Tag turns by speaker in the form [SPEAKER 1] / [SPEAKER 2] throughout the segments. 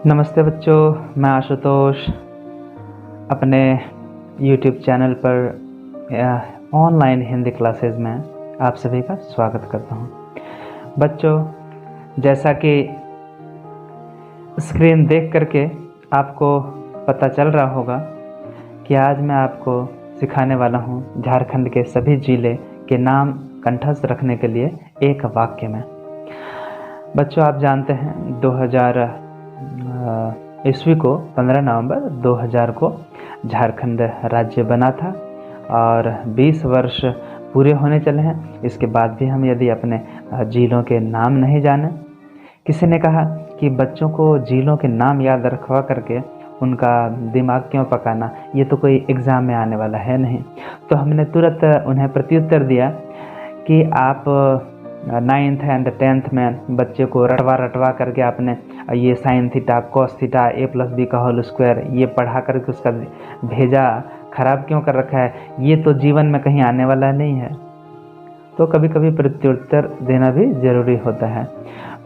[SPEAKER 1] नमस्ते बच्चों, मैं आशुतोष अपने YouTube चैनल पर ऑनलाइन हिंदी क्लासेस में आप सभी का स्वागत करता हूं। बच्चों, जैसा कि स्क्रीन देख करके आपको पता चल रहा होगा कि आज मैं आपको सिखाने वाला हूं झारखंड के सभी जिले के नाम कंठस्थ रखने के लिए एक वाक्य में। बच्चों, आप जानते हैं 2000 ईस्वी को 15 नवंबर 2000 को झारखंड राज्य बना था और 20 वर्ष पूरे होने चले हैं। इसके बाद भी हम यदि अपने जिलों के नाम नहीं जाने, किसी ने कहा कि बच्चों को जिलों के नाम याद रखवा करके उनका दिमाग क्यों पकाना, ये तो कोई एग्ज़ाम में आने वाला है नहीं। तो हमने तुरंत उन्हें प्रत्युत्तर दिया कि आप 9th एंड 10th में बच्चे को रटवा करके आपने ये sine theta cos theta a+b का होल स्क्वायर ये पढ़ा करके उसका भेजा खराब क्यों कर रखा है, ये तो जीवन में कहीं आने वाला नहीं है। तो कभी कभी प्रत्युत्तर देना भी ज़रूरी होता है।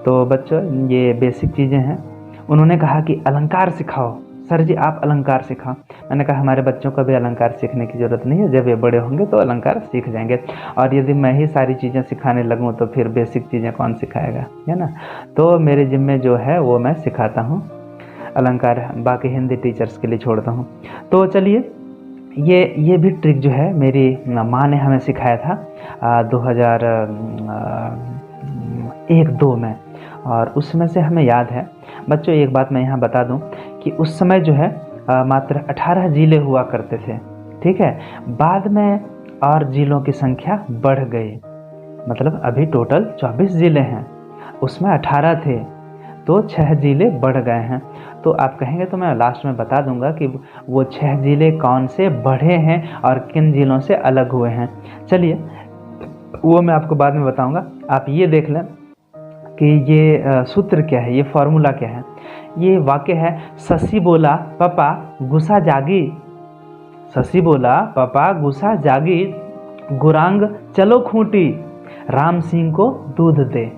[SPEAKER 1] तो बच्चों, ये बेसिक चीज़ें हैं। उन्होंने कहा कि अलंकार सिखाओ। सर जी, आप अलंकार सिखाओ। मैंने कहा हमारे बच्चों को भी अलंकार सीखने की ज़रूरत नहीं है, जब ये बड़े होंगे तो अलंकार सीख जाएंगे। और यदि मैं ही सारी चीज़ें सिखाने लगूँ तो फिर बेसिक चीज़ें कौन सिखाएगा, है ना। तो मेरे जिम्मे जो है वो मैं सिखाता हूँ, अलंकार बाकी हिंदी टीचर्स के लिए छोड़ता हूँ। तो चलिए, ये भी ट्रिक जो है मेरी माँ ने हमें सिखाया था 2001-2 में, और उसमें से हमें याद है। बच्चों, एक बात मैं यहाँ बता दूँ कि उस समय जो है मात्र 18 जिले हुआ करते थे, ठीक है। बाद में और जिलों की संख्या बढ़ गई, मतलब अभी टोटल 24 जिले हैं, उसमें 18 थे तो 6 जिले बढ़ गए हैं। तो आप कहेंगे तो मैं लास्ट में बता दूंगा कि वो 6 जिले कौन से बढ़े हैं और किन जिलों से अलग हुए हैं। चलिए, वो मैं आपको बाद में बताऊंगा। आप ये देख लें कि ये सूत्र क्या है, ये फॉर्मूला क्या है। ये वाक्य है, ससी बोला पापा गुस्सा जागी। ससी बोला पापा गुस्सा जागी, गुरांग चलो खूंटी, राम सिंह को दूध दे।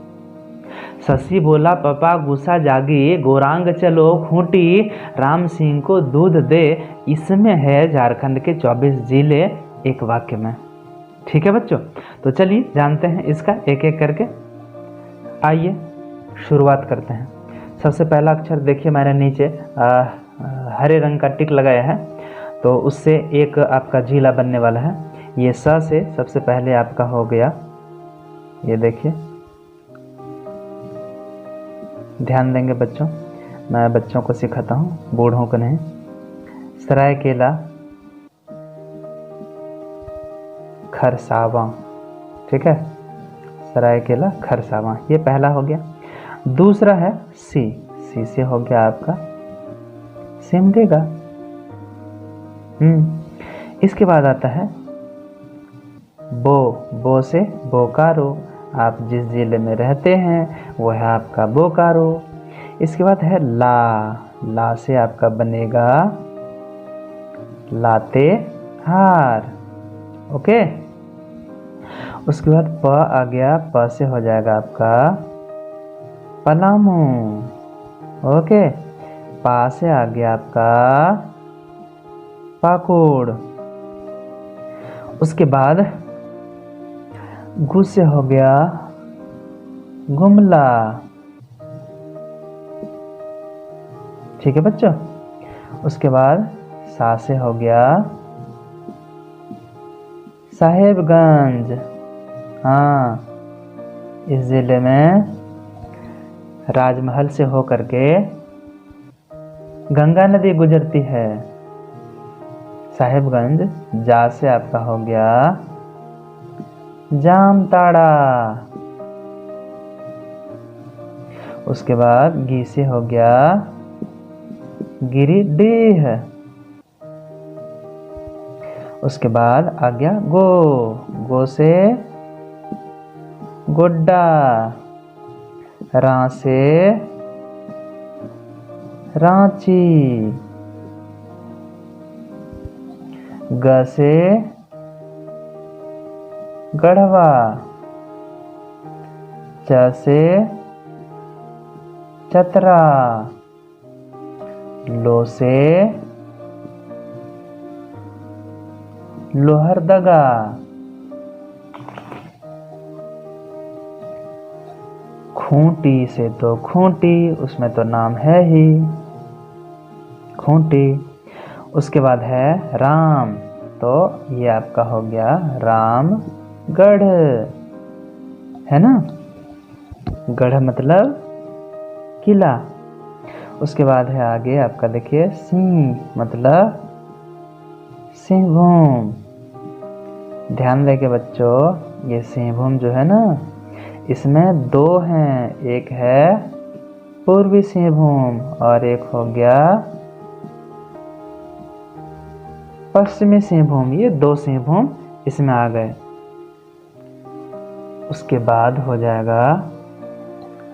[SPEAKER 1] ससी बोला पापा गुस्सा जागी, गोरांग चलो खूंटी, राम सिंह को दूध दे। इसमें है झारखंड के 24 जिले एक वाक्य में। ठीक है बच्चों, तो चलिए जानते हैं इसका एक एक करके। आइए शुरुआत करते हैं। सबसे पहला अक्षर देखिए, मैंने नीचे हरे रंग का टिक लगाया है, तो उससे एक आपका जिला बनने वाला है। ये स से सबसे पहले आपका हो गया, ये देखिए, ध्यान देंगे बच्चों, मैं बच्चों को सिखाता हूँ, बूढ़ों को नहीं। सरायकेला खरसावां, ठीक है, सरायकेला खरसावां, ये पहला हो गया। दूसरा है सी, सी से हो गया आपका सिमडेगा। इसके बाद आता है बो, बो से बोकारो, आप जिस जिले में रहते हैं वो है आपका बोकारो। इसके बाद है ला, ला से आपका बनेगा लातेहार, ओके। उसके बाद प आ गया, प से हो जाएगा आपका पलामू, ओके। पा से आ गया आपका पाकुड़। उसके बाद गु से हो गया गुमला, ठीक है बच्चों। उसके बाद सा से हो गया साहेबगंज। हाँ, इस जिले में राजमहल से होकर के गंगा नदी गुजरती है। साहेबगंज। जा से आपका हो गया जामताड़ा। उसके बाद गी से हो गया गिरिडीह। उसके बाद आ गया गो, गो से गोड्डा। रा से रांची। ग से गढ़वा। च से चतरा। लो से लोहरदगा, खूंटी से तो खूंटी, उसमें तो नाम है ही खूंटी। उसके बाद है राम, तो ये आपका हो गया रामगढ़, है ना। गढ़ मतलब किला। उसके बाद है आगे आपका देखिए सिंह, मतलब सिंहभूम। ध्यान देके बच्चों, ये सिंहभूम जो है ना, इसमें दो हैं, एक है पूर्वी सिंहभूम और एक हो गया पश्चिमी सिंहभूम। ये दो सिंहभूम इसमें आ गए। उसके बाद हो जाएगा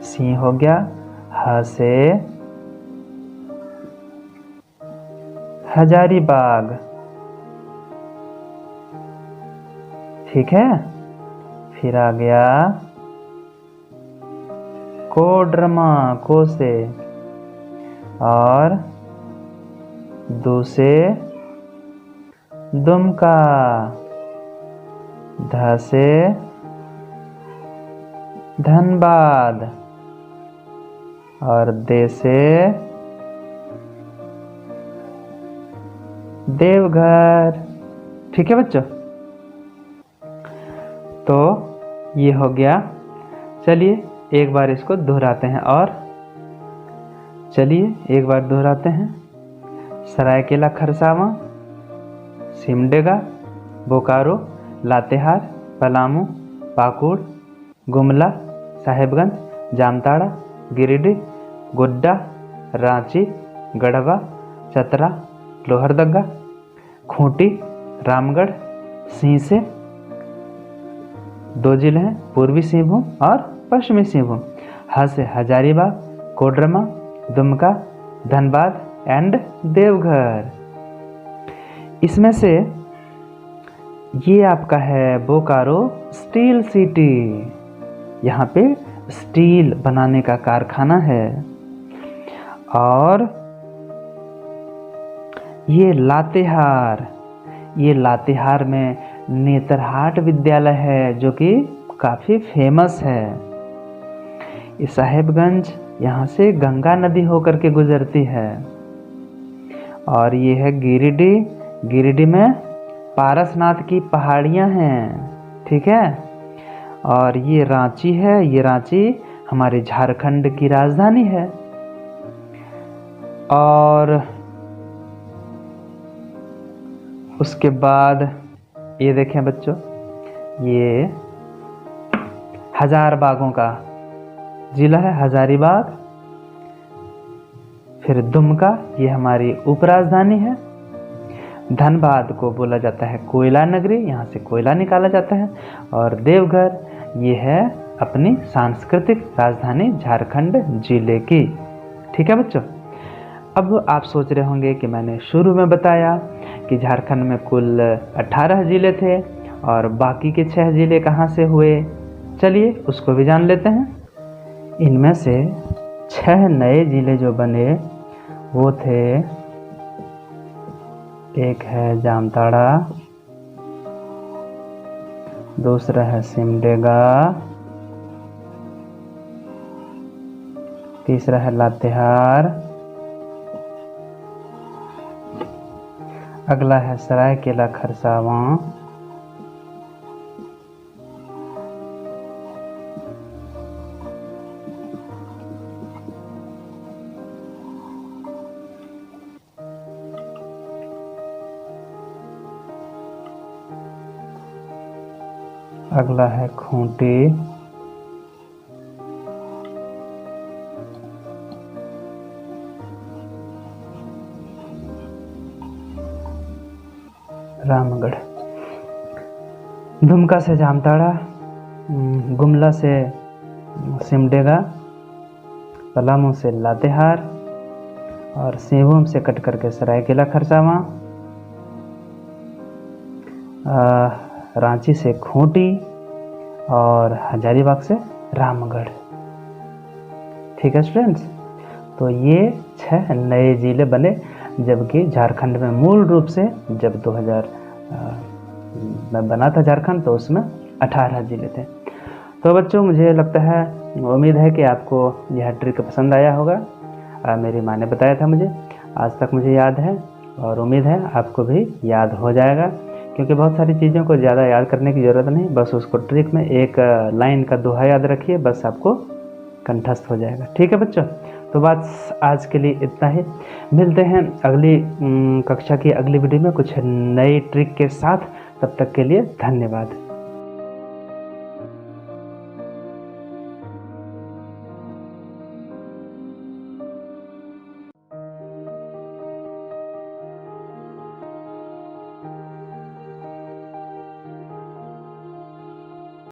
[SPEAKER 1] सिंह हो गया, ह से हजारीबाग, ठीक है। फिर आ गया कोडरमा, को से, और दू से दुमका, ध से धनबाद, और दे से देवघर, ठीक है बच्चों। तो ये हो गया। चलिए एक बार इसको दोहराते हैं, और चलिए एक बार दोहराते हैं। सरायकेला खरसावां, सिमडेगा, बोकारो, लातेहार, पलामू, पाकुड़, गुमला, साहेबगंज, जामताड़ा, गिरिडीह, गोड्डा, रांची, गढ़वा, चतरा, लोहरदगा, खूंटी, रामगढ़, सिंहसे। दो जिले हैं, पूर्वी सिंहभूम और पश्चिमी सिंहभूम। ह से हजारीबाग, कोडरमा, दुमका, धनबाद एंड देवघर। इसमें से ये आपका है बोकारो स्टील सिटी। यहाँ पे स्टील बनाने का कारखाना है। और ये लातेहार, ये लातेहार में नेतरहाट विद्यालय है, जो कि काफ़ी फेमस है। ये साहेबगंज, यहाँ से गंगा नदी होकर के गुजरती है। और ये है गिरिडीह, गिरिडीह में पारसनाथ की पहाड़ियाँ हैं, ठीक है। और ये रांची है, ये रांची हमारे झारखंड की राजधानी है। और उसके बाद ये देखें बच्चों, ये हजारबागों का जिला है, हजारीबाग। फिर दुमका, ये हमारी उपराजधानी है। धनबाद को बोला जाता है कोयला नगरी, यहाँ से कोयला निकाला जाता है। और देवघर, ये है अपनी सांस्कृतिक राजधानी झारखंड जिले की, ठीक है बच्चों। अब आप सोच रहे होंगे कि मैंने शुरू में बताया कि झारखंड में कुल 18 जिले थे और बाकी के 6 जिले कहाँ से हुए। चलिए उसको भी जान लेते हैं। इनमें से 6 नए जिले जो बने वो थे, एक है जामताड़ा, दूसरा है सिमडेगा, तीसरा है लातेहार, अगला है सरायकेला खरसावां, अगला है खूंटी, रामगढ़, दुमका से जामताड़ा, गुमला से सिमडेगा, पलामू से लातेहार और सिंहभूम से कट करके सरायकेला खरसावां, रांची से खूंटी और हजारीबाग से रामगढ़। ठीक है स्टूडेंट्स, तो ये 6 नए ज़िले बने, जबकि झारखंड में मूल रूप से जब 2000 में बना था झारखंड तो उसमें 18 ज़िले थे। तो बच्चों मुझे लगता है, उम्मीद है कि आपको यह ट्रिक पसंद आया होगा। मेरी माँ ने बताया था मुझे, आज तक मुझे याद है और उम्मीद है आपको भी याद हो जाएगा, क्योंकि बहुत सारी चीज़ों को ज़्यादा याद करने की ज़रूरत नहीं, बस उसको ट्रिक में एक लाइन का दोहा याद रखिए, बस आपको कंठस्थ हो जाएगा। ठीक है बच्चों, तो बस आज के लिए इतना ही। मिलते हैं अगली कक्षा की अगली वीडियो में कुछ नई ट्रिक के साथ। तब तक के लिए धन्यवाद।